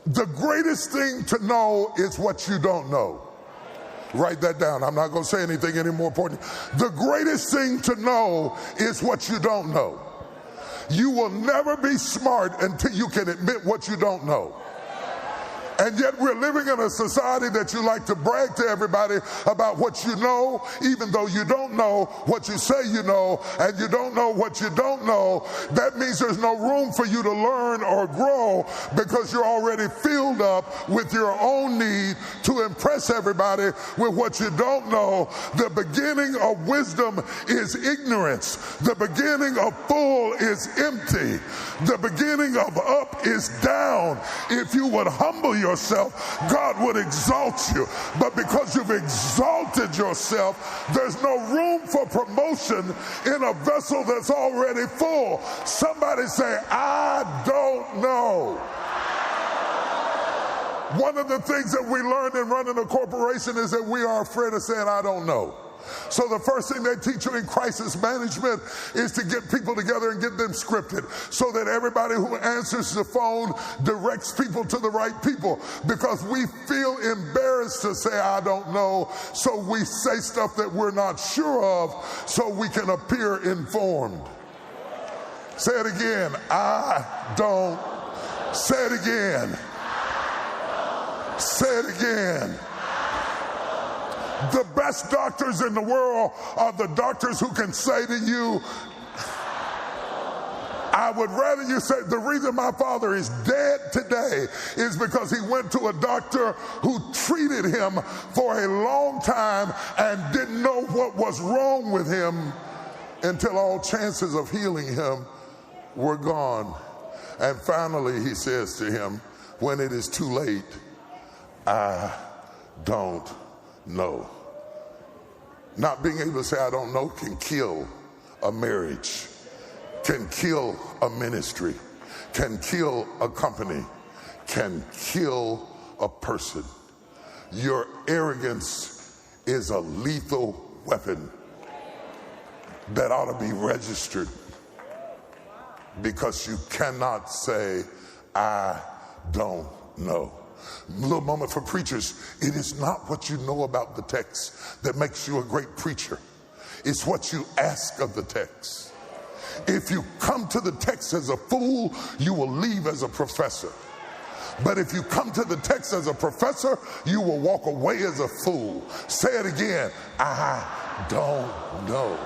The greatest thing to know is what you don't know. Write that down. I'm not going to say anything any more important. The greatest thing to know is what you don't know. You will never be smart until you can admit what you don't know. And yet we're living in a society that you like to brag to everybody about what you know, even though you don't know what you say you know, and you don't know what you don't know. That means there's no room for you to learn or grow because you're already filled up with your own need to impress everybody with what you don't know. The beginning of wisdom is ignorance. The beginning of full is empty. The beginning of up is down. If you would humble yourself, God would exalt you. But because you've exalted yourself, there's no room for promotion in a vessel that's already full. Somebody say, I don't know. One of the things that we learned in running a corporation is that we are afraid of saying, I don't know. So the first thing they teach you in crisis management is to get people together and get them scripted so that everybody who answers the phone directs people to the right people, because we feel embarrassed to say I don't know, so we say stuff that we're not sure of so we can appear informed. Say it again. I don't. Say it again. Say it again. The best doctors in the world are the doctors who can say to you, I would rather you say, the reason my father is dead today is because he went to a doctor who treated him for a long time and didn't know what was wrong with him until all chances of healing him were gone. And finally he says to him, when it is too late, I don't know. Not being able to say I don't know can kill a marriage, can kill a ministry, can kill a company, can kill a person. Your arrogance is a lethal weapon that ought to be registered, because you cannot say I don't know. Little moment for preachers. It is not what you know about the text that makes you a great preacher. It's what you ask of the text. If you come to the text as a fool, you will leave as a professor. But if you come to the text as a professor, you will walk away as a fool. Say it again. I don't know.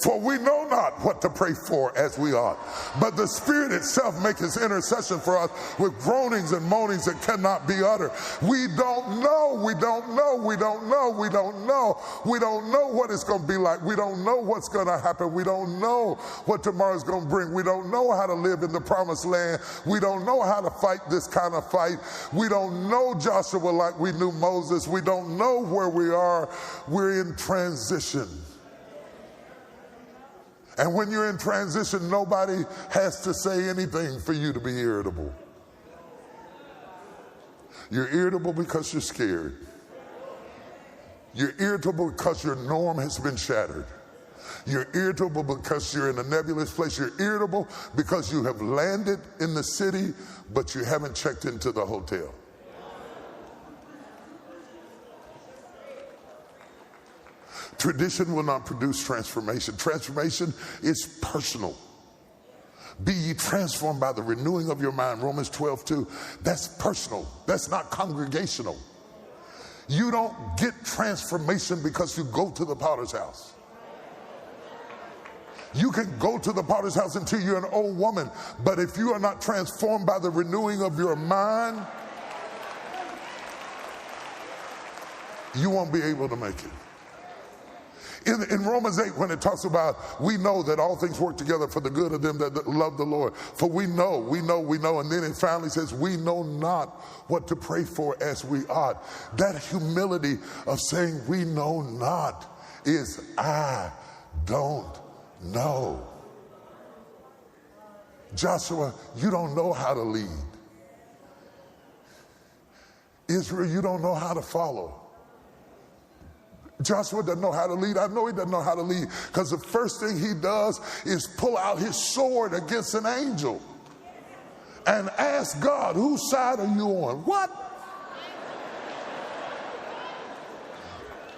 For we know not what to pray for as we ought, but the Spirit itself makes his intercession for us with groanings and moanings that cannot be uttered. We don't know, we don't know, we don't know, we don't know. We don't know what it's going to be like. We don't know what's going to happen. We don't know what tomorrow's going to bring. We don't know how to live in the promised land. We don't know how to fight this kind of fight. We don't know Joshua like we knew Moses. We don't know where we are. We're in transition. And when you're in transition, nobody has to say anything for you to be irritable. You're irritable because you're scared. You're irritable because your norm has been shattered. You're irritable because you're in a nebulous place. You're irritable because you have landed in the city, but you haven't checked into the hotel. Tradition will not produce transformation. Transformation is personal. Be ye transformed by the renewing of your mind. Romans 12:2. That's personal. That's not congregational. You don't get transformation because you go to the potter's house. You can go to the potter's house until you're an old woman, but if you are not transformed by the renewing of your mind, you won't be able to make it. In Romans 8, when it talks about we know that all things work together for the good of them that love the Lord. For we know. And then it finally says we know not what to pray for as we ought. That humility of saying we know not is I don't know. Joshua, you don't know how to lead. Israel, you don't know how to follow. Joshua doesn't know how to lead. I know he doesn't know how to lead because the first thing he does is pull out his sword against an angel. and ask God, whose side are you on? What?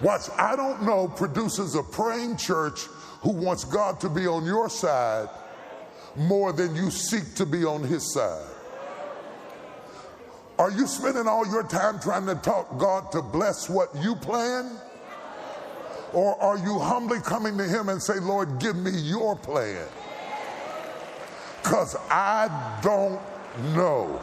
Watch, I don't know produces a praying church who wants God to be on your side more than you seek to be on his side. Are you spending all your time trying to talk God to bless what you plan? Or are you humbly coming to him and say, Lord, give me your plan? Because I don't know.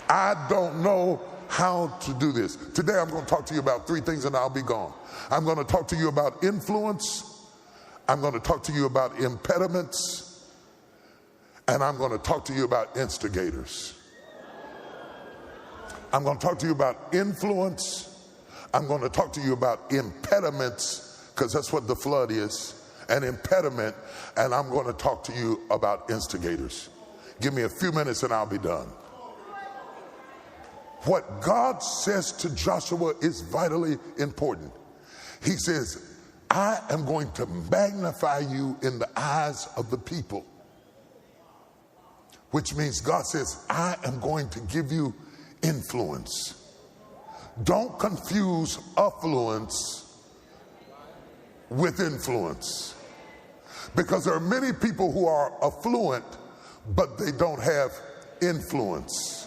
I don't know how to do this. Today I'm going to talk to you about three things and I'll be gone. I'm going to talk to you about influence. I'm going to talk to you about impediments. And I'm going to talk to you about instigators. I'm going to talk to you about influence. I'm going to talk to you about impediments, because that's what the flood is, an impediment. And I'm going to talk to you about instigators. Give me a few minutes and I'll be done. What God says to Joshua is vitally important. He says, I am going to magnify you in the eyes of the people. Which means God says, I am going to give you influence. Don't confuse affluence with influence. Because there are many people who are affluent, but they don't have influence.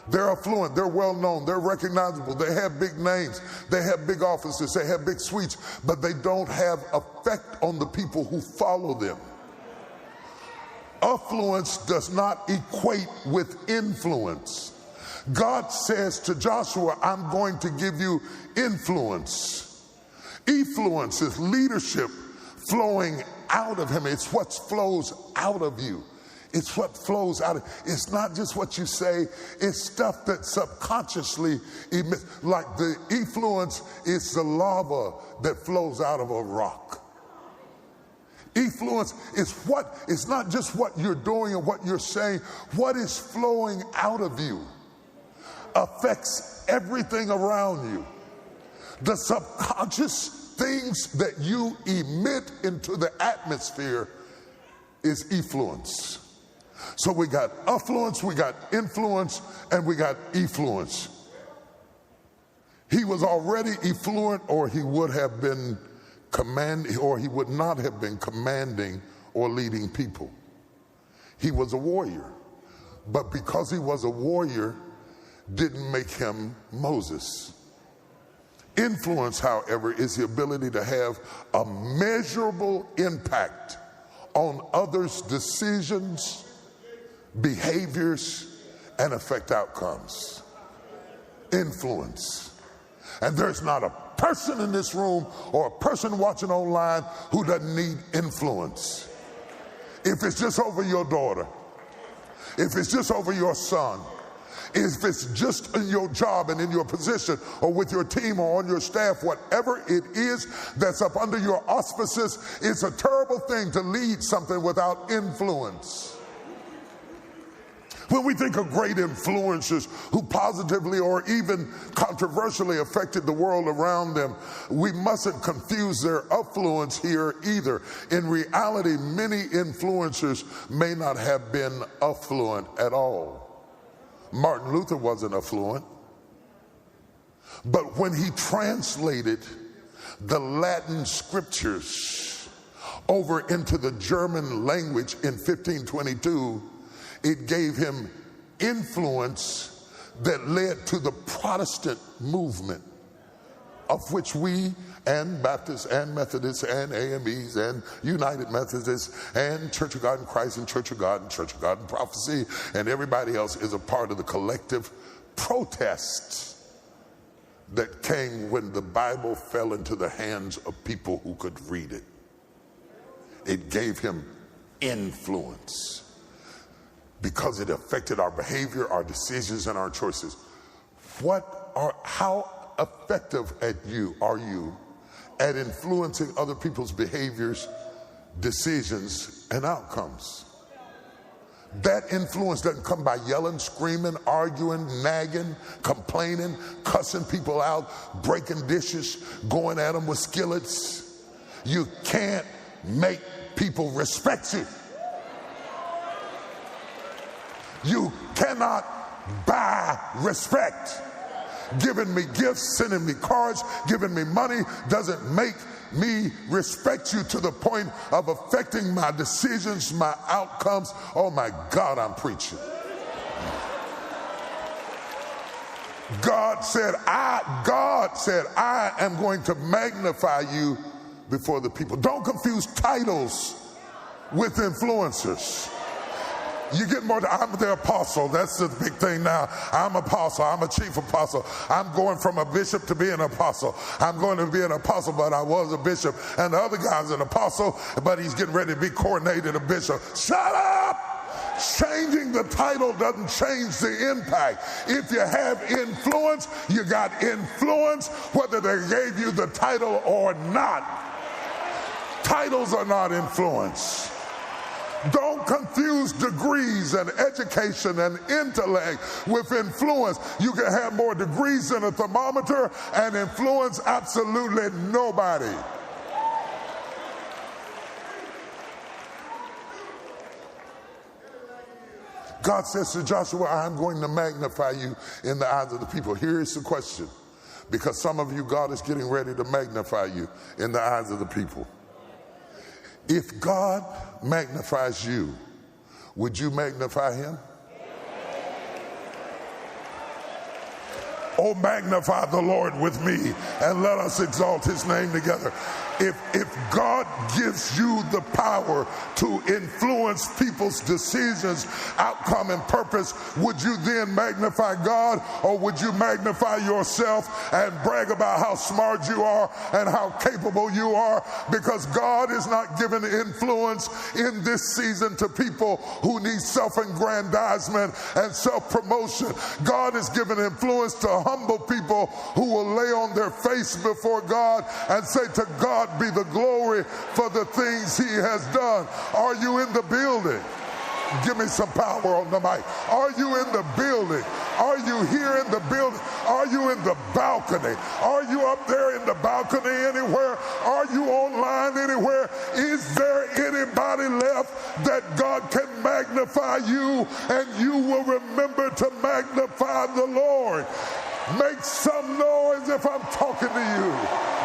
They're affluent, they're well known, they're recognizable, they have big names, they have big offices, they have big suites, but they don't have effect on the people who follow them. Affluence does not equate with influence. God says to Joshua, I'm going to give you influence. Effluence is leadership flowing out of him. It's what flows out of you. It's what flows out of, it's not just what you say, it's stuff that subconsciously emits. Like the effluence is the lava that flows out of a rock. Effluence is what, it's not just what you're doing and what you're saying, what is flowing out of you affects everything around you. The subconscious things that you emit into the atmosphere is effluence. So we got affluence, we got influence, and we got effluence. He was already effluent, or he would have been or he would not have been commanding or leading people. He was a warrior, but because he was a warrior didn't make him Moses. Influence, however, is the ability to have a measurable impact on others' decisions, behaviors, and affect outcomes. Influence. And there's not a person in this room or a person watching online who doesn't need influence. If it's just over your daughter, if it's just over your son, if it's just in your job and in your position or with your team or on your staff, whatever it is that's up under your auspices, it's a terrible thing to lead something without influence. When we think of great influencers who positively or even controversially affected the world around them, we mustn't confuse their affluence here either. In reality, many influencers may not have been affluent at all. Martin Luther wasn't affluent, but when he translated the Latin scriptures over into the German language in 1522, it gave him influence that led to the Protestant movement, of which we and Baptists and Methodists and AMEs and United Methodists and Church of God in Christ and Church of God in Prophecy and everybody else is a part of the collective protest that came when the Bible fell into the hands of people who could read it. It gave him influence because it affected our behavior, our decisions, and our choices. How effective are you at influencing other people's behaviors, decisions, and outcomes? That influence doesn't come by yelling, screaming, arguing, nagging, complaining, cussing people out, breaking dishes, going at them with skillets. You can't make people respect you. You cannot buy respect. Giving me gifts, sending me cards, giving me money doesn't make me respect you to the point of affecting my decisions, my outcomes. Oh my God, I'm preaching. God said, I am going to magnify you before the people. Don't confuse titles with influencers. You get more, I'm the apostle. That's the big thing now. I'm apostle. I'm a chief apostle. I'm going from a bishop to being an apostle. I'm going to be an apostle, but I was a bishop. And the other guy's an apostle, but he's getting ready to be coronated a bishop. Shut up! Changing the title doesn't change the impact. If you have influence, you got influence, whether they gave you the title or not. Titles are not influence. Don't confuse degrees and education and intellect with influence. You can have more degrees than a thermometer and influence absolutely nobody. God says to Joshua, I'm going to magnify you in the eyes of the people. Here's the question, because some of you, God is getting ready to magnify you in the eyes of the people. If God magnifies you, would you magnify him? Oh, magnify the Lord with me and let us exalt his name together. If God gives you the power to influence people's decisions, outcome, and purpose, would you then magnify God, or would you magnify yourself and brag about how smart you are and how capable you are? Because God is not giving influence in this season to people who need self-aggrandizement and self-promotion. God is giving influence to humble people who will lay on their face before God and say, to God be the glory for the things he has done. Are you in the building? Give me some power on the mic. Are you in the building? Are you here in the building? Are you in the balcony? Are you up there in the balcony anywhere? Are you online anywhere? Is there anybody left that God can magnify you, and you will remember to magnify the Lord? Make some noise if I'm talking to you.